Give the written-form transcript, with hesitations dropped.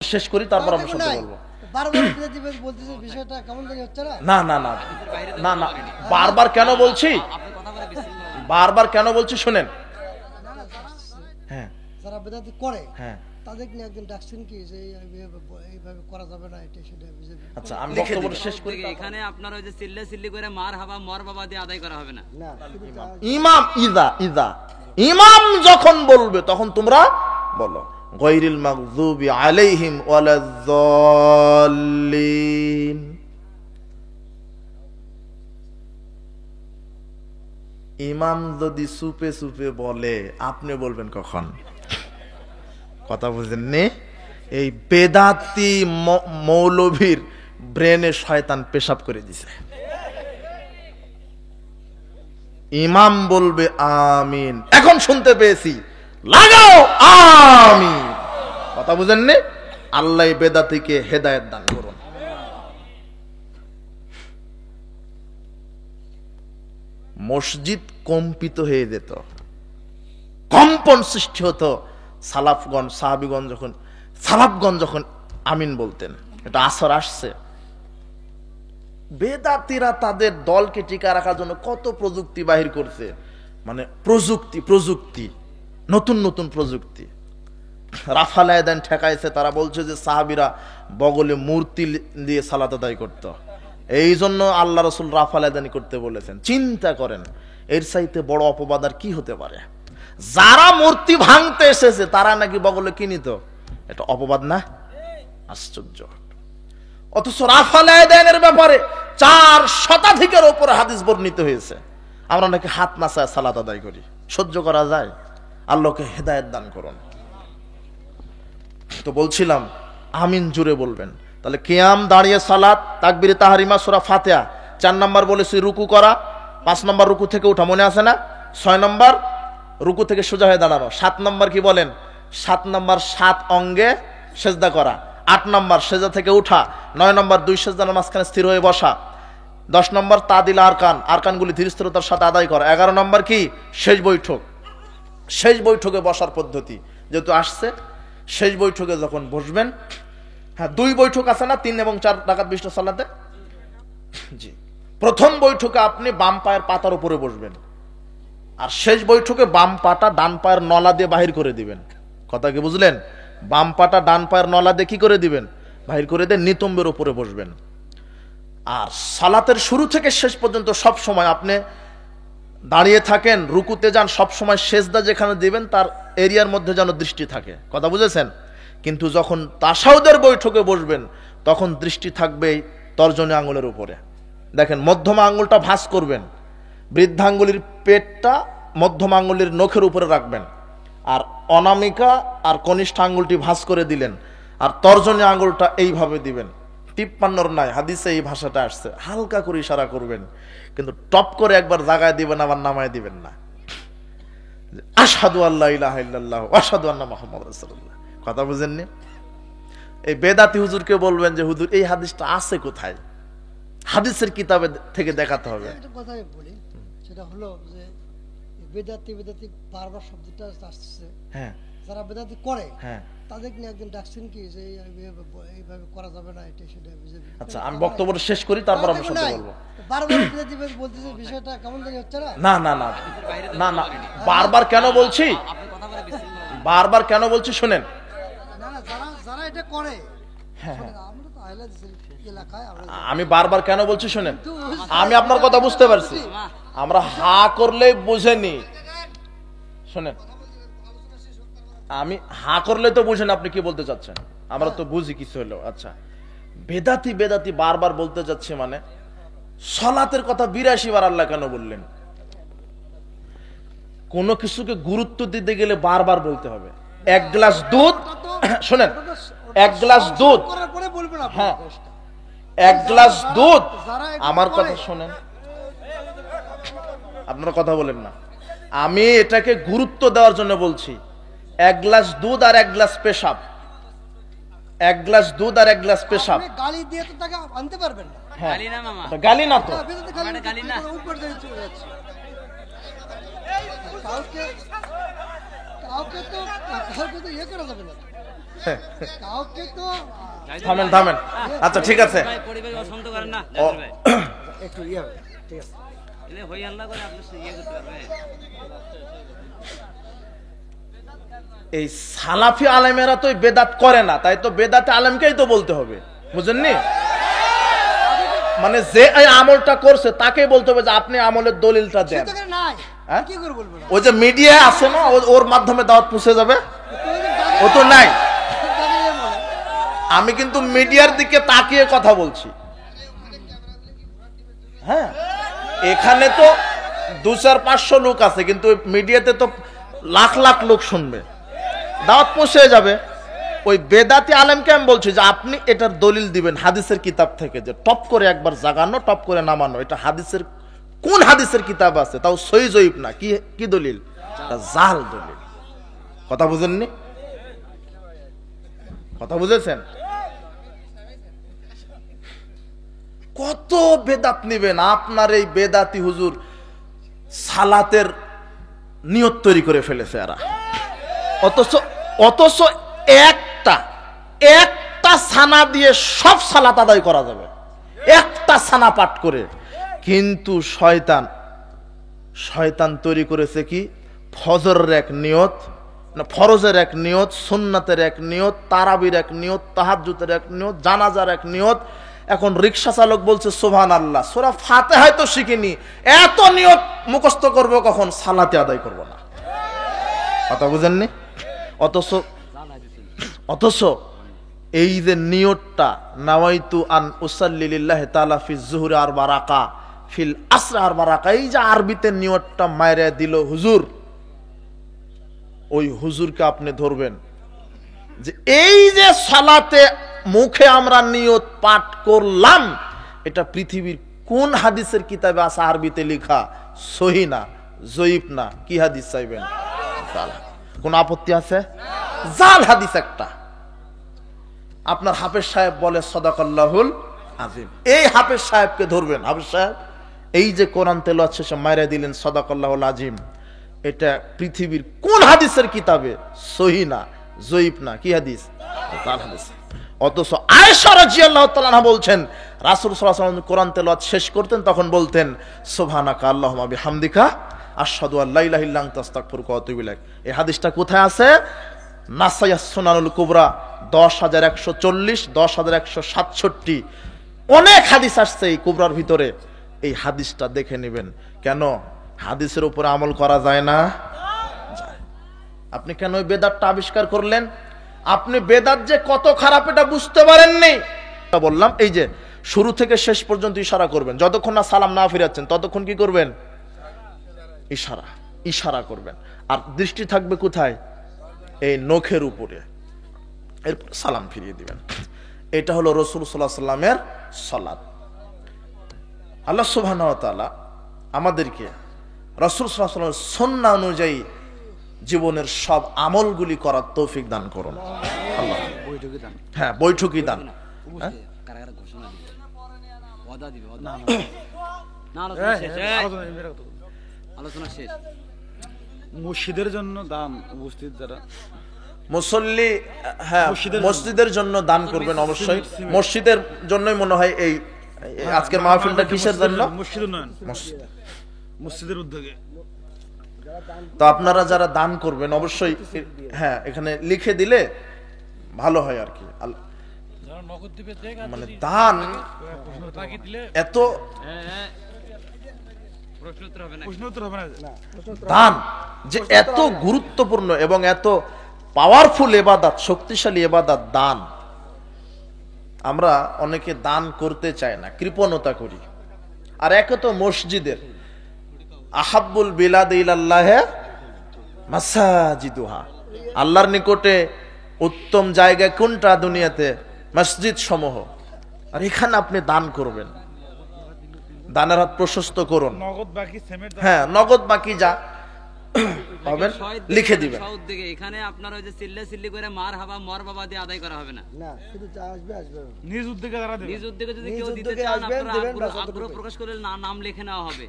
শেষ করি তারপর আমরা শব্দ বলবো। না না না না না বারবার কেন বলছি, বারবার কেন বলছি শুনেন। হ্যাঁ যারা বেদাতি করে হ্যাঁ তাদের নিয়ে একজন ডাকছেন কি যে এইভাবে করা যাবে না, এটা সেটা। আচ্ছা আমি বক্তব্য শেষ করি। এখানে আপনার ওই যে চিল্লা চিল্লি করে মার হাবা মর বাবা দিয়ে আদায় করা হবে না। ইমাম ইমাম যখন বলবে তখন তোমরা বলো গায়রিল মাগযুবি আলাইহিম ওয়ালাদ-দাল্লিন। ইমাম যদি সুপে সুপে বলে আপনি বলবেন কখন? কথা বুঝেননি? এই বেদাতি মৌলভীর ব্রেনে শয়তান পেশাব করে দিছে। ইমাম বলবে আমিন, এখন শুনতে পেয়েছি, লাগাও আমিন। কথা বুঝেননি? আল্লাহ বেদাতিকে হেদায়েত দান করুন। মসজিদ কম্পিত হয়ে যেত, কম্পন সৃষ্টি হতো সালাফগণ সাহাবীগণ যখন আমিন বলতেন। এটা আসর আসছে। বেদাতিরা তাদের দলকে টিকা রাখার জন্য কত প্রযুক্তি বাহির করছে, মানে প্রযুক্তি নতুন নতুন প্রযুক্তি। রাফাল আয়াদান ঠেকাইছে, তারা বলছে যে সাহাবীরা বগলে মূর্তি দিয়ে সালাত আদায় করত, এই জন্য আল্লাহ রাসূল রাফাল আয়াদানি করতে বলেছেন। চিন্তা করেন এর চাইতে বড় অপবাদ আর কি হতে পারে? যারা মূর্তি ভাঙতে এসেছে তারা নাকি বগলে কি নিত? এটা অপবাদ না? আশ্চর্য। অথচ রাফাল আয়াদানের ব্যাপারে 4 শতাধিকের উপরে হাদিস বর্ণিত হয়েছে। আমরা নাকি হাত নাচায় সালাত আদায় করি। সহ্য করা যায়? আল্লাহকে হেদায়েত দান করুন। তো বলছিলাম আমিন জুড়ে বলবেন। তাহলে কিয়াম, দাঁড়িয়ে সালাত, তাকবীরে তাহরিমা, সূরা ফাতিহা। 4 নম্বর বলেছি রুকু করা, 5 নম্বর রুকু থেকে ওঠা, মনে আছে না? 6 নম্বর রুকু থেকে সোজা হয়ে দাঁড়ানো, 7 নম্বর কি বলেন? 7 নম্বর 7 অঙ্গে সেজদা করা, 8 নম্বর সেজদা থেকে উঠা, 9 নম্বর 2 সেজদার মাঝখানে স্থির হয়ে বসা, 10 নম্বর তাদিল আরকানগুলি ধীরস্থিরতার সাথে আদায় করা, 11 নম্বর কি? শেষ বৈঠকে বসার পদ্ধতি যেহেতু আসছে, শেষ বৈঠকে যখন বসবেন, হ্যাঁ 2 বৈঠক আছে না, 3 এবং 4 রাকাত বিশিষ্ট সালাতে? জি, প্রথম বৈঠকে আপনি বাম পায়ের পাতার উপরে বসবেন, আর শেষ বৈঠকে বাম পাটা ডান পায়ের নলা দিয়ে বাহির করে দিবেন। কথা কি বুঝলেন? বাম পাটা ডান পায়ের নলা দিয়ে কি করে দিবেন? বাহির করে দিয়ে নিতম্বের উপরে বসবেন। আর সালাতের শুরু থেকে শেষ পর্যন্ত সব সময় আপনি দাঁড়িয়ে থাকেন, রুকুতে যান, সব সময় সেজদা যেখানে দিবেন তার এরিয়ার মধ্যে যেন দৃষ্টি থাকে। কথা বুঝেছেন? কিন্তু যখন তাশাহুদের বৈঠকে বসবেন তখন দৃষ্টি থাকবে তর্জনী আঙ্গুলের উপরে। দেখেন মধ্যমা আঙ্গুলটা ভাঁজ করবেন, বৃদ্ধাঙ্গুলির পেটটা মধ্যমা আঙ্গুলের নখের উপরে রাখবেন, আর অনামিকা আর কনিষ্ঠ আঙ্গুলটি ভাঁজ করে দিলেন, আর তর্জনী আঙ্গুলটা এইভাবে দিবেন। 53 নাই, হাদিসে এই ভাষাটা আসছে। হালকা করে ইশারা করবেন, কিন্তু টপ করে একবার জাগায় দিবেন, আবার নামায় দিবেন না। আশহাদু আল্লা ইলাহা ইল্লাল্লাহ ওয়া আশহাদু আন্না মুহাম্মাদুর রাসূলুল্লাহ। কথা বুঝেননি? এই বেদাতি হুজুরকে বলবেন যে হুজুর এই হাদিসটা আছে কোথায়? হাদিসের কিতাবে থেকে দেখাতে হবে। একটা কথা আমি বলি, সেটা হলো যে বেদাতি বারবার শব্দটা আসছে। হ্যাঁ, যারা বেদাতি করে হ্যাঁ, তাদের নিয়ে একজন ডাকছেন কি যে এইভাবে করা যাবে না, এটা সেটা। আচ্ছা আমি বক্তব্য শেষ করি তারপর আমরা শব্দ বলবো। বারবার বেদাতি বলতেছে, বিষয়টা কেমন জানি হচ্ছে না? না না না না না বারবার কেন বলছি, বারবার কেন বলছি শুনেন। না না, যারা এটা করে, আমরা তো আহলে হাদিসের এলাকায়, আমি বারবার কেন বলছি শুনেন। আমি আপনার কথা বুঝতে পারছি, আমরা হা করলে বুঝেনি। শুনেন, আমি হা করলে তো বুঝেন আপনি কি বলতে চাচ্ছেন, আমরা তো বুঝি কিছু হলো। আচ্ছা, বেদাতি বারবার বলতে যাচ্ছে, মানে সালাতের কথা 82 বার আল্লাহ কেন বললেন? কোন কিছুকে গুরুত্ব দিতে গেলে বারবার বলতে হবে। 1 গ্লাস দুধ, শুনেন, 1 গ্লাস দুধ, হ্যাঁ 1 গ্লাস দুধ, আমার কথা শুনেন, আপনারা কথা বলেন না। আমি এটাকে গুরুত্ব দেওয়ার জন্য বলছি। 1 গ্লাস দুধ আর 1 গ্লাস পেশাব, 1 গ্লাস দুধ আর 1 গ্লাস পেশাব। গালি দিয়ে তো তাকে আনতে পারবেন না। গালি না মামা, গালি না তো, গালি না। কাউকে তো ইয়ে করা যাবে না। কাউকে তো থামেন থামেন, আচ্ছা ঠিক আছে। ভাই পরিবেশ অশান্ত করেন না ও, ভাই, একটু ইয়ে হবে, ঠিক আছে। এলে হই আল্লাহ করে আপনি ইয়ে করতে পারবেন। এই সালাফি আলেমেরা তো বেদাত করে না, তাই তো বেদাতে আলেমকেই তো বলতে হবে, বুঝেননি? মানে যে এই আমলটা করছে তাকেই বলতে হবে যে আপনি আমলের দলিলটা দেন। তো এখানে নাই, হ্যাঁ? কি করে বলবো না? ওই যে মিডিয়া আছে না, ওর মাধ্যমে দাওয়াত পৌঁছে যাবে, ও তো নাই। আমি কিন্তু মিডিয়ার দিকে তাকিয়ে কথা বলছি। হ্যাঁ, এখানে তো 200-500 লোক আছে, কিন্তু মিডিয়াতে তো লাখ লাখ লোক শুনবে, দাওয়াত পৌঁছে যাবে। ওই বেদাতি আলেমকে আমি বলছি যে আপনি এটার দলিল দিবেন হাদিসের কিতাব থেকে, যে টপ করে একবার জাগানো, টপ করে নামানো। এটা হাদিসের কোন হাদিসের কিতাব আছে, তাও সহি জয়ীফ না, কি কি দলিল? এটা জাল দলিল। কথা বুঝেননি? কথা বুঝেছেন? কত বেদাত নিবেন? আপনার এই বেদাতি হুজুর সালাতের নিয়ত তৈরি করে ফেলেছে এরা, অথচ অথচ একটা সানা দিয়ে সব সালাত আদায় করা যাবে, একটা সানা পাঠ করে। কিন্তু শয়তান তৈরি করেছে কি? ফজরের এক নিয়ত, না ফরজের এক নিয়ত, সুন্নাতের এক নিয়ত, তারাবির এক নিয়ত, তাহাজ্জুদের এক নিয়ত, জানাজার এক নিয়ত। এখন রিক্সা চালক বলছে সুবহানাল্লাহ, সূরা ফাতিহা তো শিখিনি, এত নিয়ত মুখস্থ করব কখন? সালাতে আদায় করব না। কথা বুঝেননি? অথচ এই যে নিয়তটা, নাওয়াইতু আন উসাল্লি লিল্লাহি তাআলা ফি যুহরি আরবা রাকা, ফিল আসর আরবা রাকা, এই যে আরবিতে নিয়তটা মাইরে দিল হুজুর, ওই হুজুরকে আপনি ধরবেন যে এই যে সালাতে মুখে আমরা নিয়ত পাঠ করলাম, এটা পৃথিবীর কোন হাদিসের কিতাবে আছে আরবিতে লেখা? সহি না, জয়ীফ না, কি হাদিস চাইবেন? জাল। কোন আপত্তি আছে? জাল হাদিস একটা। আপনার হাফেজ সাহেব বলে সাদাকাল্লাহুল আযীম, এই হাফেজ সাহেবকে ধরবেন। হাফেজ সাহেব এই যে কোরআন তেলাওয়াত শেষে মাইরা দিলেন সাদাকাল্লাহুল আযীম, এটা পৃথিবীর কোন হাদিসের কিতাবে? সহি না, জয়ীফ না, কি হাদিস? জাল হাদিস। অথচ আয়েশা রাদিয়াল্লাহু তাআলা আনহা বলছেন, রাসূল সাল্লাল্লাহু আলাইহি ওয়াসাল্লাম কোরআন তেলাওয়াত শেষ করতেন, তখন বলতেন সুবহানাকা আল্লাহুম্মা বিহামদিকা আশহাদু আল্লা ইলাহা ইল্লা আনতা আস্তাগফিরুকা ওয়া আতুবু ইলাইক। এই হাদিসটা কোথায় আছে? নাসাইয়াস সুনানুল কুবরা 10140, 10167, অনেক হাদিস আসছে এই কুবরার ভিতরে। এই হাদিসটা দেখে নেবেন। কেন? হাদিসের উপরে আমল করা যায় না? যায়। আপনি কেন ওই বেদাতটা আবিষ্কার করলেন? আপনি বেদাত যে কত খারাপ এটা বুঝতে পারেননি। বললাম এই যে শুরু থেকে শেষ পর্যন্ত ইশারা করবেন, যতক্ষণ না সালাম না ফিরাচ্ছেন ততক্ষণ কি করবেন? ইশারা করবেন। আর দৃষ্টি থাকবে কোথায়? এই নখের উপরে, এরপর সালাম ফিরিয়ে দিবেন। এটা হলো রাসূল সাল্লাল্লাহু আলাইহি ওয়াসাল্লামের সালাত। আল্লাহ সুবহানাহু ওয়া তাআলা আমাদেরকে রাসূল সাল্লাল্লাহু আলাইহি ওয়াসাল্লামের সুন্নাহ অনুযায়ী জীবনের সব আমলগুলি করার তৌফিক দান করুন আল্লাহ। হ্যাঁ, বৈঠকি দান। হ্যাঁ? কারা কারা ঘোষণা দিবে, ওয়াদা দিবে, ওয়াদা না আলোচনা শেষ, আলোচনা শেষ। মসজিদের জন্য দান, উপস্থিত যারা মুসল্লি, হ্যাঁ মসজিদের জন্য দান করবেন অবশ্যই। মসজিদের জন্যই মনে হয় এই আজকের মাহফিলটা কিসের জন্য? মসজিদ উন্নয়ন, মসজিদের উদ্যোগে। তো আপনারা যারা দান করবেন অবশ্যই, হ্যাঁ এখানে লিখে দিলে ভালো হয় আর কি। মানে দান এত, দান যে এত গুরুত্বপূর্ণ এবং এত পাওয়ারফুল ইবাদত, শক্তিশালী ইবাদত দান। আমরা অনেকে দান করতে চাই না, কৃপণতা করি। আর একে তো মসজিদের আহাব্বুল বিলাদ ইলাল্লাহি মাসাজিদুহা, আল্লাহর নিকটে উত্তম জায়গা কোনটা দুনিয়াতে? মসজিদ সমূহ। আর এখানে আপনি দান করবেন, দানের হাত প্রশস্ত করুন। নগদ বাকি সেমেন্ট, হ্যাঁ নগদ বাকি যা পাবেন লিখে দিবেন। এখানে আপনার ওই যে চিল্লি করে মার হাবা মর বাবা দিয়ে আদায় করা হবে না, না শুধু যা আসবে আসবে, নিজ উদ্যোগে যারা দেবে, নিজ উদ্যোগে যদি কেউ নিজ দিতে উদ্যোগে চান আসবেন, আপনারা দিবেন, আগ্রহ প্রকাশ করে নাম লিখে নেওয়া হবে।